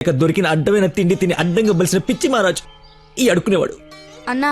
ఇక దొరికిన అడ్డమైన తిండి తిని అడ్డంగా బలిసిన పిచ్చి మహారాజు ఈ అడుక్కునేవాడు. అన్నా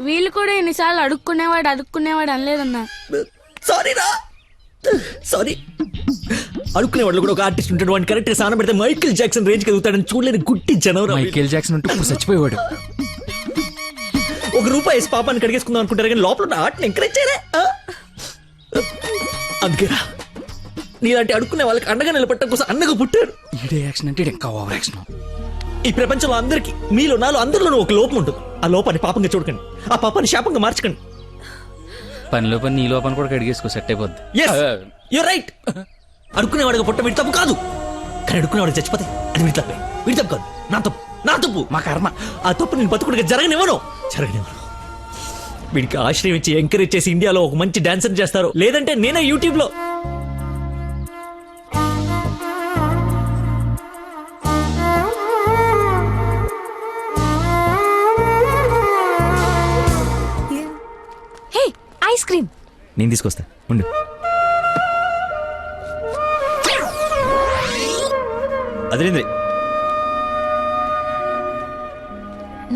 వీళ్ళు కూడా ఎన్నిసార్లు అడుక్కునేవాడు అనలేదన్నా. సారీ అడుక్కునేవాడు కూడా ఒక ఆర్టిస్ట్ ఉంటాడు. వాడిని కరెక్ట్ సాన పెడితే మైకేల్ జాక్సన్ రేంజ్ ఎదుగుతాడని చూడలేని గుట్టి జనవరం. మైకేల్ జాక్సన్ ఉంటూ ఇప్పుడు చచ్చిపోయేవాడు. ₹1 వేసి పాపాన్ని కడిగేసుకుందాం అనుకుంటారు కానీ లోపల ఉన్న ఆర్ట్ని ఎంకరేజ్ చేయలే. అందుకేరా నీలాంటి అడుక్కునే వాళ్ళకి అండగా నిలబట్టడం కోసం అన్నగా పుట్టారు. ఈడే యాక్షన్ అంటే ఇంకా ఓవర్ యాక్షన్. ఈ ప్రపంచంలో అందరికీ మీలో నాలో అందరిలోనూ ఒక లోపం ఉంటుంది. ఆ లోపాన్ని పాపంగా చూడకండి, ఆ పాపాన్ని శాపంగా మార్చకండి. పనిలో పని నీ లోపల కూడా కడిగేసుకో, సెట్ అయిపోద్ది. You're right. అడుక్కునేవాడిగా పుట్ట వీడి తప్పు కాదు, కానీ అడుక్కునేవాడికి చచ్చిపోతే అది వీడి తప్పే. వీడి తప్పు కాదు, నా తప్పు మా కర్మ. ఆ తప్పు నేను బతుకుడిగా జరగనివ్వను. వీడికి ఆశ్రయం ఇచ్చి ఎంకరేజ్ చేసి ఇండియాలో ఒక మంచి డాన్సర్ చేస్తారు, లేదంటే నేనే యూట్యూబ్ లో ఐస్ క్రీమ్ నేను తీసుకొస్తా ఉండు. అదేంద్రి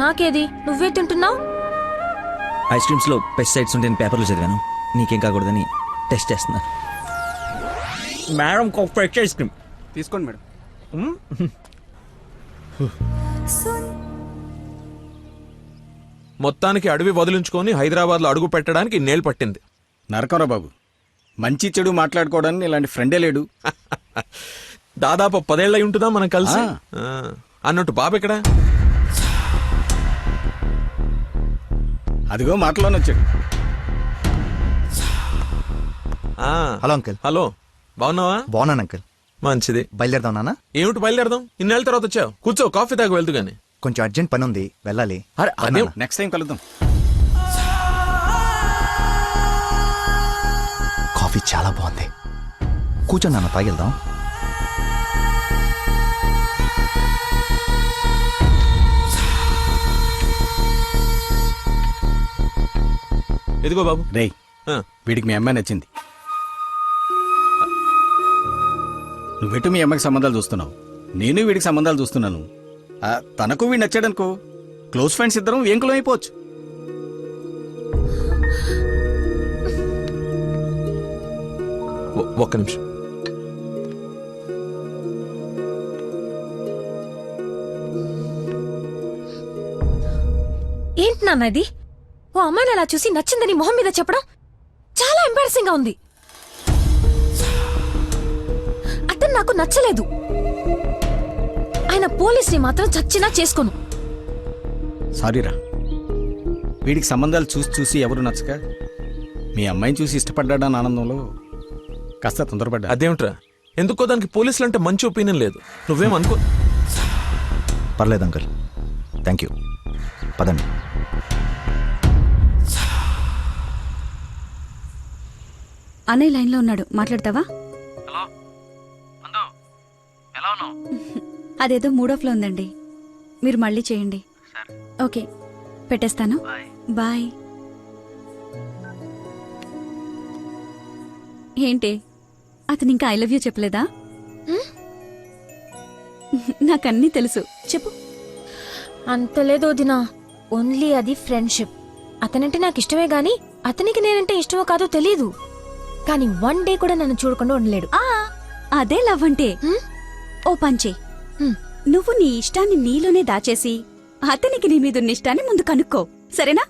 నాకేది నువ్వే తింటున్నావు? ఐస్ క్రీమ్స్ లో పెస్టిసైడ్స్ ఉంటాయని పేపర్లో చదివాను, నీకేం కాకూడదని టెస్ట్ చేస్తున్నాను. మేడం ఫ్రెష్ ఐస్ క్రీమ్ తీసుకోండి మేడం. మొత్తానికి అడవి వదిలించుకొని హైదరాబాద్లో అడుగు పెట్టడానికి నేలు పట్టింది. నరకరా బాబు, మంచి చెడు మాట్లాడుకోవడానికి ఇలాంటి ఫ్రెండే లేడు. దాదాపు 10 ఏళ్ళు అయి ఉంటుందా మనం కలిసి. అన్నట్టు బాబు ఎక్కడా? అదిగో మాటలోనే వచ్చాడు. Hello uncle. హలో, బాగున్నావా? బాగున్నాను అంకుల్. మంచిది. బయలుదేరదాం నాన్న? ఏమిటి బయలుదేరదాం? ఇన్నేళ్ళ తర్వాత వచ్చావు, కూర్చో, కాఫీ తాగు వెళ్తూ గానీ. కొంచెం అర్జెంట్ పని ఉంది, వెళ్ళాలి. అదే నెక్స్ట్ టైం కలుద్దాం. కాఫీ చాలా బాగుంది, కూర్చొని నాన్న తాగిద్దాం. ఎదిగో బాబు. రేయ్, వీడికి మీ అమ్మాయి నచ్చింది. నువ్వెటు మీ అమ్మాయికి సంబంధాలు చూస్తున్నావు, నేను వీడికి సంబంధాలు చూస్తున్నాను. తనకు వీడు నచ్చాడనుకో, క్లోజ్ ఫ్రెండ్స్ ఇద్దరం ఏంకులం అయిపోవచ్చు. ఒక్క నిమిషం. ఏంటి నాన్న ఇది? ఓ అమ్మాయిని అలా చూసి నచ్చిందని మొహం మీద చెప్పడం చాలా ఎంబారసింగ్ గా ఉంది. అతను నాకు నచ్చలేదు. ఆయన పోలీస్ని మాత్రం చచ్చినా చేసుకోను. సారీరా, వీడికి సంబంధాలు చూసి చూసి ఎవరు నచ్చక మీ అమ్మాయిని చూసి ఇష్టపడ్డాడని ఆనందంలో కాస్త తొందరపడ్డా. అదేమిట్రా, ఎందుకో దానికి పోలీసులు అంటే మంచి ఒపీనియన్ లేదు. నువ్వేమనుకో. పర్లేదు అంకుల్, థ్యాంక్ యూ. పదండి. అన్నయ్య లైన్లో ఉన్నాడు, మాట్లాడతావా? అదేదో మూడోఫ్లో ఉందండి, మీరు మళ్ళీ చేయండి. ఓకే, పెట్టేస్తాను. బాయ్. ఏంటి, అతను ఇంకా ఐ లవ్ యూ చెప్పలేదా? నాకన్నీ తెలుసు, చెప్పు. అంత లేదు వదినా, ఓన్లీ అది ఫ్రెండ్షిప్. అతనంటే నాకు ఇష్టమే గాని అతనికి నేనంటే ఇష్టమో కాదో తెలీదు. కానీ 1 డే కూడా నన్ను చూడకుండా ఉండలేడు. అదే లవ్ అంటే. ఓ పంచే, నువ్వు నీ ఇష్టాన్ని నీలోనే దాచేసి అతనికి నీ మీదున్న ఇష్టాన్ని ముందు కనుక్కో, సరేనా?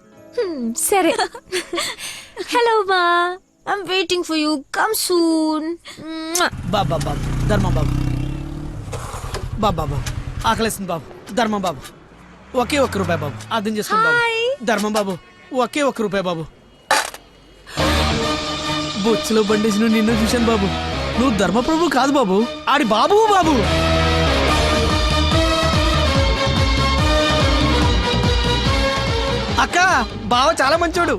సరే. హలో మా, I'm waiting for you, come soon. బాబా బాబు, ధర్మం బాబు. బాబా ఆకలేస్తుంది బాబు. ధర్మం బాబు, ఒకే ₹1 బాబు, అర్థం చేసుకోండి బాబు. ధర్మం బాబు, ఒకే ₹1 బాబు. బొచ్చులో బండేసి నిన్ను చూశాను బాబు. నువ్వు ధర్మప్రభు కాదు బాబు, ఆడి బాబు బాబు. అక్క, బావ చాలా మంచోడు.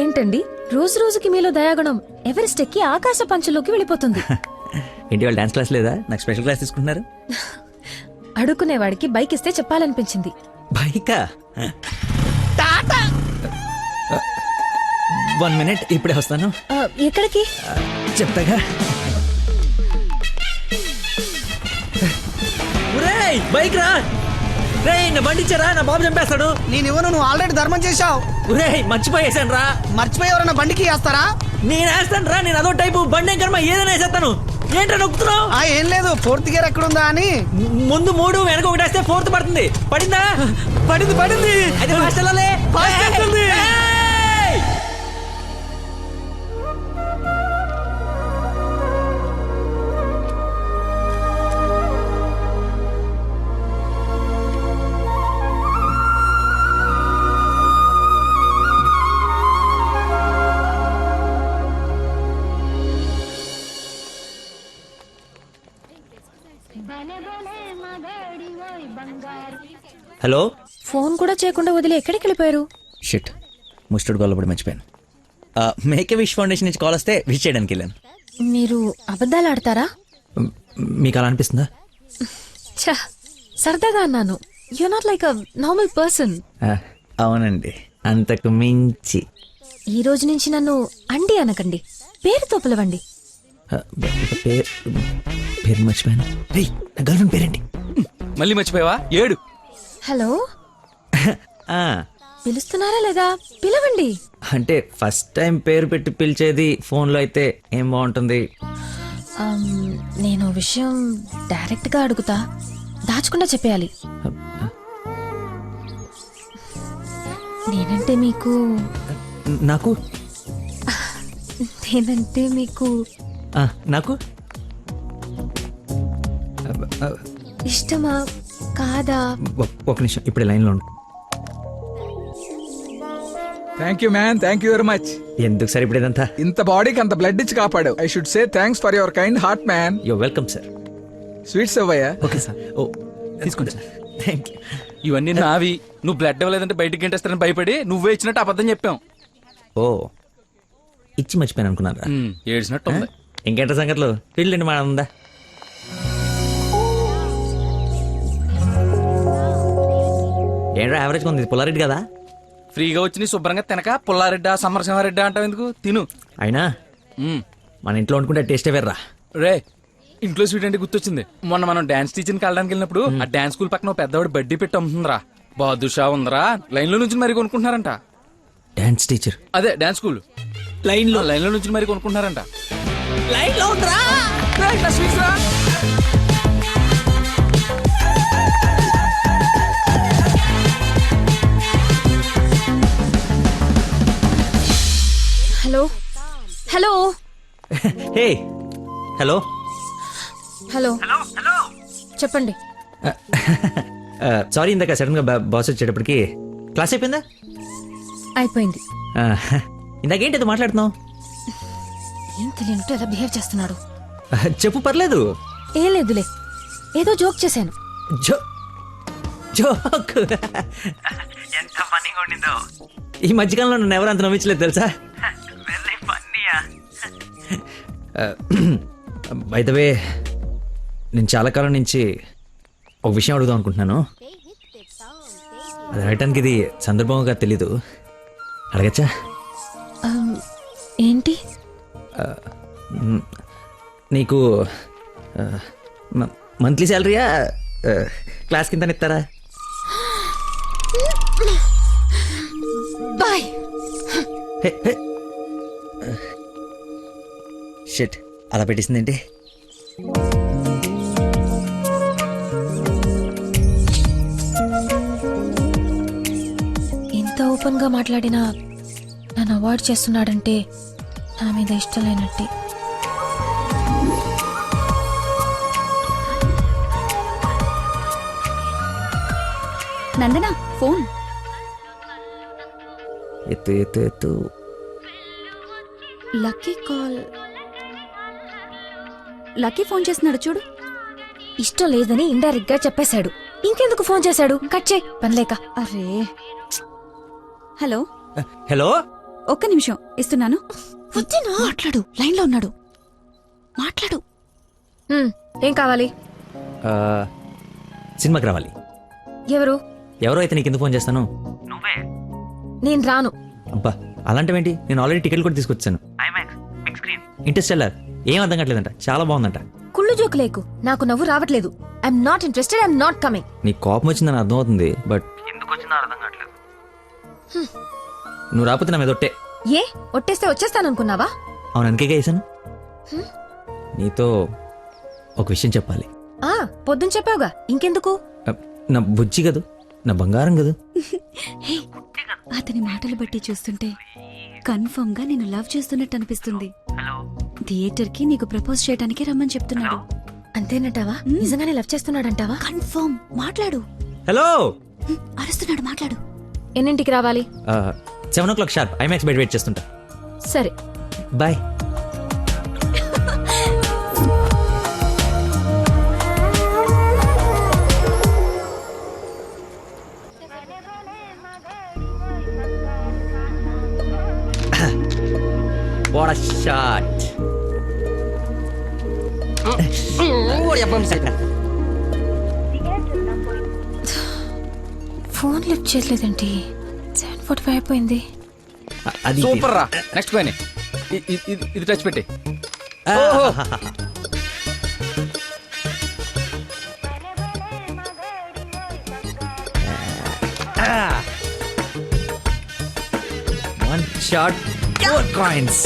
ఏంటండి రోజు రోజుకి మీలో దయాగుణం ఎవరెస్ట్ ఎక్కి ఆకాశ పంచులోకి వెళ్ళిపోతుంది. ఏంటి వాళ్ళు డాన్స్ క్లాస్ లేదా? నాకు స్పెషల్ క్లాస్ తీసుకుంటున్నారు. అడుక్కునేవాడికి బైక్ ఇస్తే చెప్పాలనిపించింది. బైకా? 1 minute, ఇప్పుడే వస్తాను. ఎక్కడికి? చెప్తాగా. ఒరేయ్, బైక్ రా. రేయ్, నా బండి ఇచ్చారా, నా బాబు చంపేస్తాడు. నేను ఇవ్వను, నువ్వు ఆల్రెడీ ధర్మం చేశావు. ఒరేయ్, మర్చిపోయేసాను రా. మర్చిపోయి ఎవరైనా బండికి వేస్తారా? నేను వేస్తాను రా, నేను అదో టైపు బండి ఏం కర్మ, ఏదైనా వేసేస్తాను. ఏంట్రా నొక్కుతున్నావు? ఏం లేదు, 4th గేర్ ఎక్కడుందా అని. ముందు 3 వెనక 1 వేస్తే 4th పడుతుంది. పడిందా? పడింది. అయితే ఫాస్ట్ వెళ్ళాలి. Fast వెళ్తుంది. ఏయ్! హలో. ఫోన్ కూడా చేయకుండా వదిలి ఎక్కడికి వెళ్ళిపోయారు? షిట్, ముస్టర్డ్ కాల్ పడి మర్చిపోయాను. మేకే విష్ ఫౌండేషన్ నుంచి కాల్ వస్తే విష్ చేయడానికి వెళ్ళాను. మీరు అబద్ధాలు ఆడతారా? మీకు అలా అనిపిస్తుందా? ఛ, సరదాగా అన్నాను. You not like a normal person. అవునండి, అంతకు మించి. ఈ రోజు నుంచి నన్ను అండి అనకండి, పేరుతో పిలవండి. పేరు మర్చిపోయాను. రేయ్, నా గర్ల్ఫ్రెండ్ పేరేంటి? మళ్ళీ మర్చిపోయావా? 7. హలో, పిలుస్తున్నారా లేదా? పిలవండి. అంటే ఫస్ట్ టైం పేరు పెట్టి పిలిచేది ఫోన్లో అయితే ఏం బాగుంటుంది? నేను విషయం డైరెక్ట్ గా అడుగుతా, దాచకుండా చెప్పేయాలి. నేనంటే మీకు నాకు నేనంటే మీకు నాకు ఇష్టమా కాదా? ఒక నిమిషం, ఇప్పుడే లైన్లో ఉండు. Thank you man, thank you very much. ఎందుకు సార్ ఇప్పుడు ఇదంతా? ఇంత బాడీకి అంత బ్లడ్ ఇచ్చి కాపాడు. I should say thanks for your kind heart man. Yo welcome sir. Sweets అవ్వయ్యా. Okay sir. ఓ, తీసుకోండి సార్. Thank you. ఇవన్నీ నావి. నువ్వు బ్లడ్ ఇవ్వలేదంటే బయటికి గంటేస్తారని భయపడి నువ్వే ఇచ్చినట్టు అబద్ధం చెప్పాం. ఓ, ఇచ్చి మర్చిపోయాను అనుకున్నారా? ఏడ్చినట్టు ఉంది. ఇంకేంట సంగతులు? పెళ్ళండి మా ఉందా? ఏంట్రా యావరేజ్గా ఉంది? పుల్లారెడ్డి కదా? ఫ్రీగా వచ్చి నీ శుభ్రంగా తినక పుల్లారెడ్డా సమరసింహారెడ్డా అంటావు ఎందుకు? తిను. అయినా మన ఇంట్లో వండుకుంటే టేస్టే వేర్రా. రే, ఇంట్లో స్వీట్ అంటే గుర్తొచ్చింది. మొన్న మనం డాన్స్ టీచర్కి వెళ్ళడానికి వెళ్ళినప్పుడు ఆ డాన్స్ స్కూల్ పక్కన ఓ పెద్దవాడు బడ్డీ పెట్టి అమ్ముతుందిరా. బాదుషా ఉందరా. లైన్ లో నుంచి మరి కొనుక్కుంటున్నారంట. Dance teacher? అదే డాన్స్ స్కూల్ లైన్ లో నుంచి మరి కొనుక్కుంటున్నారంట. లైన్ లో ఉందిరా. Hello hello hey, hello. Hello చెప్పండి. సారీ, ఇందాక సడన్ గా బాస్ వచ్చేటప్పటికి క్లాస్ అయిపోయిందా? అయిపోయింది. ఇందాకేంటి ఏదో మాట్లాడుతున్నావు? ఏం తెలియనట్టు ఎలా బిహేవ్ చేస్తున్నాడు. చెప్పు, పర్లేదు. ఏం లేదులే, ఏదో జోక్ చేశాను. జోక్ ఎంత ఫన్నీగా ఉండిందో. ఈ మధ్యకాలంలో నన్ను ఎవరు అంత నవ్వించలేదు తెలుసా? బై ద వే, నేను చాలా కాలం నుంచి ఒక విషయం అడుగుదాం అనుకుంటున్నాను. అది అడగటానికి ఇది సందర్భంగా తెలీదు. అడగచ్చా? ఏంటి? నీకు మంత్లీ శాలరీయా, క్లాస్ కింద ఇస్తారా? బాయ్. షిట్, అలా పెట్టేసిందేంటి? ఇంత ఓపెన్ గా మాట్లాడినా నన్ను అవాయిడ్ చేస్తున్నాడంటే నా మీద ఇష్టం లేనట్టే. నందనా ఫోన్. ఎత్తు ఎత్తు ఎత్తు. Lucky call. లక్కీ ఫోన్ చేస్తున్నాడు చూడు. ఇష్టం లేదని ఇండైరెక్ట్ గా చెప్పేశాడు. ఇంకెందుకు ఫోన్ చేశాడు? కట్ చేయి, పనిలేక. అరే, హలో. హలో, ఒక్క నిమిషం ఇస్తున్నాను. వద్దినా? మాట్లాడు, లైన్ లో ఉన్నాడు. మాట్లాడు. ఏం కావాలి? సినిమాకి రావాలి. ఎవరు? ఎవరో అయితే నీకు ఎందుకు ఫోన్ చేస్తాను? నేను రాను. అబ్బా, అలాంటివేంటి, నేను ఆల్రెడీ టికెట్ కూడా తీసుకొచ్చాను. ఇంటర్స్టెల్లార్ ఏం అర్థం కావట్లేదంట, చాలా బాగుందంట. కుళ్ళు జోకు లేకు, నాకు నవ్వు రావట్లేదు. I'm not interested, I'm not coming. నీ కోపం వచ్చిందని అర్థం అవుతుంది, బట్ ఎందుకు వచ్చిందో అర్థం కావట్లేదు. నువ్వు రాకపోతే నా మీద ఒట్టే. ఏ ఒట్టేస్తే వచ్చేస్తాననుకున్నావా? అవును, అందుకే వేసాను. నీతో ఒక విషయం చెప్పాలి. పొద్దున చెప్పావుగా, ఇంకెందుకు? నా బుజ్జి కదూ, నా బంగారం కదూ. హే, అతని మాటలు బట్టి చూస్తుంటే కన్ఫర్మ్ గా నేను లవ్ చేస్తున్నట్టు అనిపిస్తుంది. థియేటర్ కి నీకు ప్రపోజ్ చేయడానికి రమ్మని చెప్తున్నాడు. అంతేనంటావా? నిజంగానే లవ్ చేస్తున్నాడంటావా? కన్ఫర్మ్, మాట్లాడు. హలో, అరుస్తున్నాడు, మాట్లాడు. ఎన్నింటికి రావాలి? 7 o'clock షార్ప్ ఐమాక్స్ బయట వెయిట్ చేస్తుంటా. సరే, bye. What a shot! Phone lift చేయలేదండి. 7:45 అయిపోయింది. అది సూపర్ రా. నెక్స్ట్ కాయిన్ ఇది టచ్ పెట్టి. One shot, 4 coins.